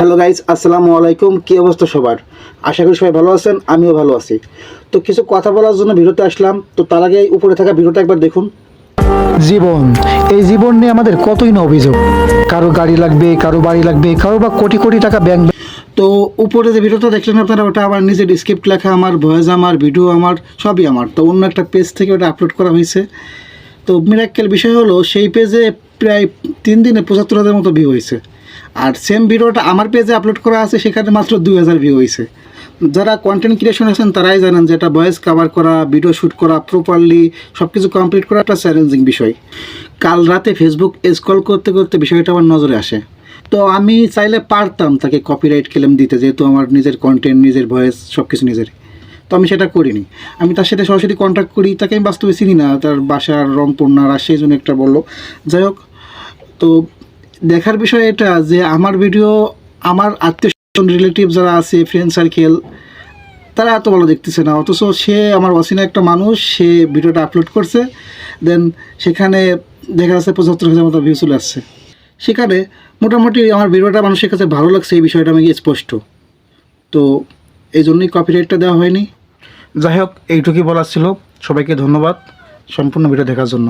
Hello guys, আসসালামু আলাইকুম। কী অবস্থা সবার? আশা করি সবাই ভালো আছেন, আমিও ভালো আছি। তো কিছু কথা বলার জন্য ভিডিওতে আসলাম। তো তার আগে উপরে থাকা ভিডিওটা একবার দেখুন। জীবন, এই জীবন নিয়ে আমাদের কতই না অভিযোগ। কারো গাড়ি লাগবে, কারো বাড়ি লাগবে, কারো বা কোটি কোটি টাকা ব্যাংক। তো উপরে যে ভিডিওটা দেখলেন আপনারা, ওটা আমার নিজের স্ক্রিপ্ট লেখা, আমার ভয়েস, আমার ভিডিও, আমার সবই আমার। তো অন্য একটা পেজ থেকে ওটা আপলোড করা হয়েছে। তো মিরাক্কেল বিষয় হলো, সেই পেজে প্রায় 3 দিনে 75,000 মতো ভিউ হয়েছে। আর সেম ভিডিওটা আমার পেজে আপলোড করা আছে, সেখানে মাত্র 2,000 ভিউ হয়েছে। যারা কন্টেন্ট ক্রিয়েশন আছেন তারাই জানেন যে এটা ভয়েস কভার করা, ভিডিও শ্যুট করা, প্রপারলি সব কিছু কমপ্লিট করা একটা চ্যালেঞ্জিং বিষয়। কাল রাতে ফেসবুক স্ক্রল করতে করতে বিষয়টা আমার নজরে আসে। তো আমি চাইলে পারতাম তাকে কপিরাইট ক্লেম দিতে, যেহেতু আমার নিজের কন্টেন্ট, নিজের ভয়েস সব কিছু নিজের। তো আমি সেটা করিনি। আমি তার সাথে সরাসরি কন্ট্যাক্ট করি। তাকে আমি বাস্তবে চিনি না, তার বাসার রংপুর না রাজশাহী জন্য একটা বললো। যাই হোক, তো দেখার বিষয় এটা যে আমার ভিডিও, আমার আত্মীয় রিলেটিভ যারা আছে, ফ্রেন্ড সার্কেল, তারা এত ভালো দেখতেছে না। অথচ সে আমার অচেনা একটা মানুষ, সে ভিডিওটা আপলোড করছে, দেন সেখানে দেখা যাচ্ছে 75,000 মতো ভিউ চলে আসছে। সেখানে মোটামুটি আমার ভিডিওটা মানুষের কাছে ভালো লাগছে, এই বিষয়টা আমি স্পষ্ট। তো এই জন্যই কপিরাইটটা দেওয়া হয়নি। যাই হোক, এইটুকুই বলার ছিল। সবাইকে ধন্যবাদ সম্পূর্ণ ভিডিও দেখার জন্য।